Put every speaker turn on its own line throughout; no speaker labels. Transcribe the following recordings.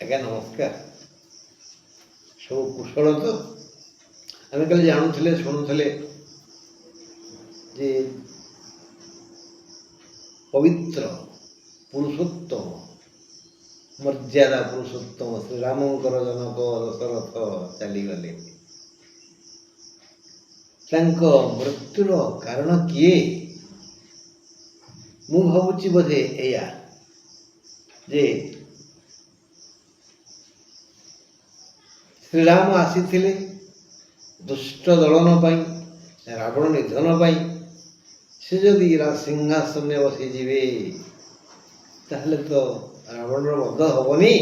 ଆଜ୍ଞା ନମସ୍କାର। ସବୁ କୁଶଳ ତ? ଆମେ କାଲି ଜାଣୁଥିଲେ ଶୁଣୁଥିଲେ ଯେ ପବିତ୍ର ପୁରୁଷୋତ୍ତମ ମର୍ଯ୍ୟାଦା ପୁରୁଷୋତ୍ତମ ଶ୍ରୀରାମଙ୍କର ଜନକ ଦଶରଥ ଚାଲିଗଲେ। ତାଙ୍କ ମୃତ୍ୟୁର କାରଣ କିଏ? ମୁଁ ଭାବୁଛି ବୋଧେ ଏଇଆ ଯେ ଶ୍ରୀରାମ ଆସିଥିଲେ ଦୁଷ୍ଟ ଦଳନ ପାଇଁ, ରାବଣ ନିଧନ ପାଇଁ। ସେ ଯଦି ସିଂହାସନରେ ବସିଯିବେ ତାହେଲେ ତ ରାବଣର ବଧ ହବନି।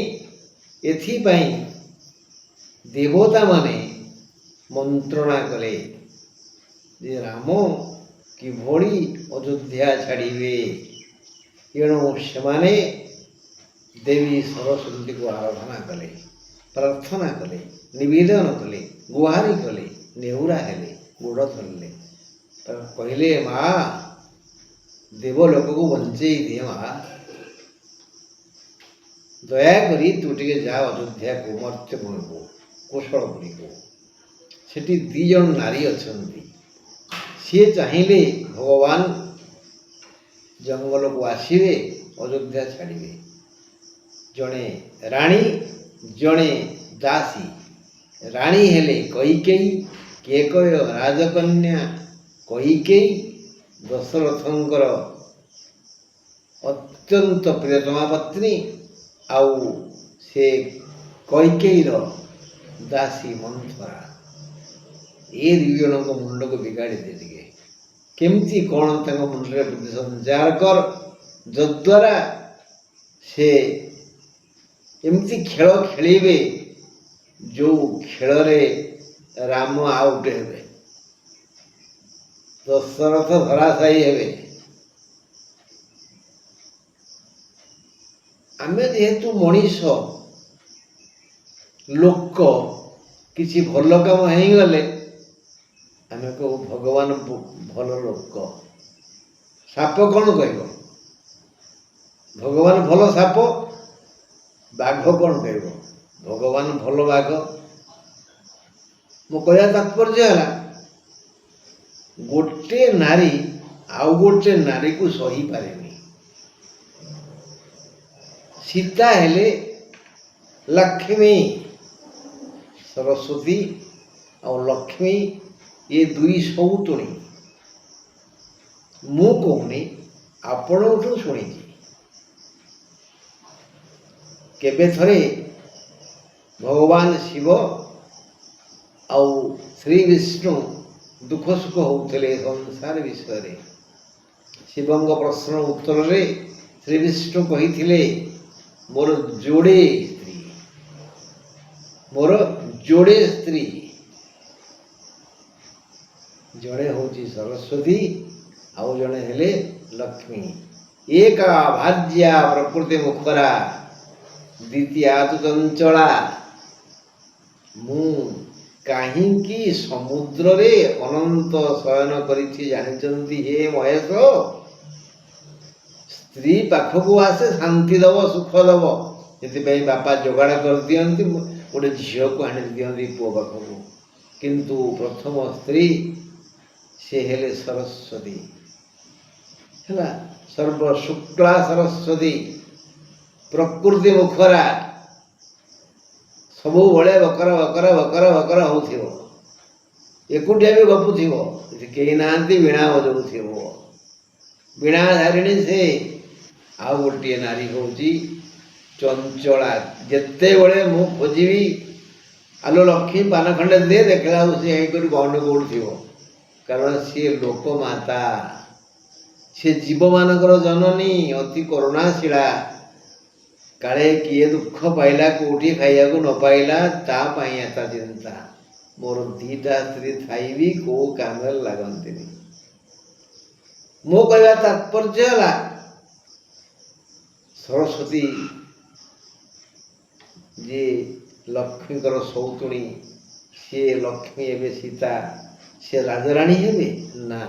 ଏଥିପାଇଁ ଦେବତାମାନେ ମନ୍ତ୍ରଣା କଲେ ଯେ ରାମ କିଭଳି ଅଯୋଧ୍ୟା ଛାଡ଼ିବେ। ଏଣୁ ସେମାନେ ଦେବୀ ସରସ୍ୱତୀଙ୍କୁ ଆରାଧନା କଲେ, ପ୍ରାର୍ଥନା କଲେ, ନିବେଦନ କଲେ, ଗୁହାରି କଲେ, ନେହୁରା ହେଲେ, ଗୋଡ଼ ଧରିଲେ, କହିଲେ ମା ଦେବଲୋକକୁ ବଞ୍ଚେଇ ଦିଏ ମା, ଦୟାକରି ତୁ ଟିକେ ଯା ଅଯୋଧ୍ୟାକୁ, ମର୍ତ୍ତ୍ୟପୁରକୁ, କୋଶଳପୁରୀକୁ। ସେଠି 2 ଜଣ ନାରୀ ଅଛନ୍ତି। ସିଏ ଚାହିଁଲେ ଭଗବାନ ଜଙ୍ଗଲକୁ ଆସିବେ, ଅଯୋଧ୍ୟା ଛାଡ଼ିବେ। ଜଣେ ରାଣୀ, ଜଣେ ଦାସୀ। ରାଣୀ ହେଲେ କୈକେୟୀ, କେକୟ ରାଜକନ୍ୟା କୈକେୟୀ, ଦଶରଥଙ୍କର ଅତ୍ୟନ୍ତ ପ୍ରିୟତମା ପତ୍ନୀ। ଆଉ ସେ କୈକେୟୀର ଦାସୀ ମନ୍ଥରା। ଏ 2 ଜଣଙ୍କ ମୁଣ୍ଡକୁ ବିଗାଡ଼ିଦେ ଟିକେ। କେମିତି କ'ଣ ତାଙ୍କ ମୁଣ୍ଡରେ ବୁଦ୍ଧି ସଞ୍ଚାର କର, ଯଦ୍ୱାରା ସେ ଏମିତି ଖେଳ ଖେଳିବେ ଯେଉଁ ଖେଳରେ ରାମ ଆଉଟ୍ ହେବେ, ଦଶରଥ ଧରାଶାୟୀ ହେବେ। ଆମେ ଯେହେତୁ ମଣିଷ ଲୋକ, କିଛି ଭଲ କାମ ହେଇଗଲେ ଆମେ କହୁ ଭଗବାନ ଭଲ ଲୋକ। ସାପ କ'ଣ କହିବ? ଭଗବାନ ଭଲ ସାପ। ବାଘ କ'ଣ କହିବ? ଭଗବାନ ଭଲ ବାଘ। ମୋ କହିବା ତାତ୍ପର୍ଯ୍ୟ ହେଲା, ଗୋଟେ ନାରୀ ଆଉ ଗୋଟେ ନାରୀକୁ ସହିପାରେନି। ସୀତା ହେଲେ ଲକ୍ଷ୍ମୀ, ସରସ୍ୱତୀ ଆଉ ଲକ୍ଷ୍ମୀ, ଏ 2 ସଉତୁଣୀ। ମୁଁ କହୁନି, ଆପଣଙ୍କଠୁ ଶୁଣିଛି। କେବେ ଥରେ ଭଗବାନ ଶିବ ଆଉ ଶ୍ରୀ ବିଷ୍ଣୁ ଦୁଃଖ ସୁଖ ହେଉଥିଲେ ସଂସାର ବିଷୟରେ। ଶିବଙ୍କ ପ୍ରଶ୍ନ ଉତ୍ତରରେ ଶ୍ରୀ ବିଷ୍ଣୁ କହିଥିଲେ ମୋର ଯୋଡ଼େ ସ୍ତ୍ରୀ। ଜଣେ ହେଉଛି ସରସ୍ୱତୀ, ଆଉ ଜଣେ ହେଲେ ଲକ୍ଷ୍ମୀ। ଏକା ଭାର୍ଯ୍ୟା ପ୍ରକୃତି ମୁଖରା, ଦ୍ୱିତୀୟା ତୁ ଚଞ୍ଚଳା। ମୁଁ କାହିଁକି ସମୁଦ୍ରରେ ଅନନ୍ତ ଶୟନ କରିଛି ଜାଣିଛନ୍ତି ହେ ମହେଶ? ସ୍ତ୍ରୀ ପାଖକୁ ଆସେ ଶାନ୍ତି ଦେବ, ସୁଖ ଦେବ। ସେଥିପାଇଁ ବାପା ଯୋଗାଡ଼ କରିଦିଅନ୍ତି, ଗୋଟେ ଝିଅକୁ ଆଣି ଦିଅନ୍ତି ପୁଅ ପାଖକୁ। କିନ୍ତୁ ପ୍ରଥମ ସ୍ତ୍ରୀ ସେ ହେଲେ ସରସ୍ୱତୀ, ହେଲା ସର୍ବ ଶୁକ୍ଳା ସରସ୍ୱତୀ, ପ୍ରକୃତି ମୁଖରା, ସବୁବେଳେ ବକର ବକର ବକର ବକର ହେଉଥିବ। ଏକୁଟିଆ ବି ଗପୁଥିବ, କେହି ନାହାନ୍ତି, ବୀଣା ବଜାଉଥିବ। ବୀଣା ଧାରିଣୀ ସେ। ଆଉ ଗୋଟିଏ ନାରୀ ହେଉଛି ଚଞ୍ଚଳା। ଯେତେବେଳେ ମୁଁ ଖୋଜିବି ଆଲୋ ଲକ୍ଷ୍ମୀ ପାନ ଖଣ୍ଡେ ଦେ, ଦେଖିଲା ବେଳକୁ ସେ ହେଇକରି ଗଣ୍ଡଗୋଳ ଥିବ। କାରଣ ସିଏ ଲୋକମାତା, ସେ ଜୀବମାନଙ୍କର ଜନନୀ, ଅତି କରୁଣାଶୀଳା। କାଳେ କିଏ ଦୁଃଖ ପାଇଲା, କେଉଁଠି ଖାଇବାକୁ ନ ପାଇଲା, ତା ପାଇଁ ଏତା ଚିନ୍ତା। ମୋର 2ଟା ସ୍ତ୍ରୀ ଥାଇ ବି କେଉଁ କାମରେ ଲାଗନ୍ତିନି। ମୋ କହିବା ତାତ୍ପର୍ଯ୍ୟ ହେଲା, ସରସ୍ୱତୀ ଯିଏ ଲକ୍ଷ୍ମୀଙ୍କର ସଉତୁଣୀ, ସିଏ ଲକ୍ଷ୍ମୀ ହେବେ ସୀତା, ସେ ରାଜରାଣୀ ହେବେ ନା।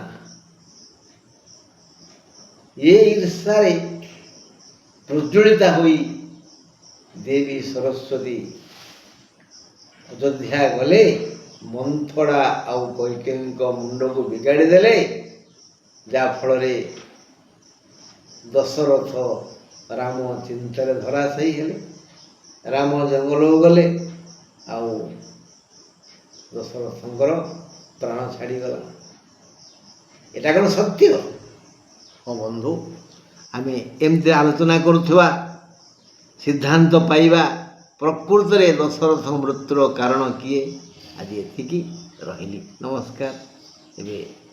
ଏ ଈର୍ଷାରେ ପ୍ରଜ୍ୱଳିତା ହୋଇ ଦେବୀ ସରସ୍ୱତୀ ଅଯୋଧ୍ୟା ଗଲେ ମନ୍ଥଡ଼ା ଆଉ କୈକେୟୀଙ୍କ ମୁଣ୍ଡକୁ ବିଗାଡ଼ି ଦେଲେ, ଯାହାଫଳରେ ଦଶରଥ ରାମ ଚିନ୍ତାରେ ଧରାଶାୟୀ ହେଲେ। ରାମ ଜଙ୍ଗଲକୁ ଗଲେ, ଆଉ ଦଶରଥଙ୍କର ପ୍ରାଣ ଛାଡ଼ିଗଲା। ଏଇଟା କ'ଣ ସତ୍ୟ? ହଁ ବନ୍ଧୁ, ଆମେ ଏମିତି ଆଲୋଚନା କରୁଥିବା, ସିଦ୍ଧାନ୍ତ ପାଇବା ପ୍ରକୃତରେ ଦଶରଥଙ୍କ ମୃତ୍ୟୁର କାରଣ କିଏ। ଆଜି ଏତିକି, ରହିଲି, ନମସ୍କାର। ଏବେ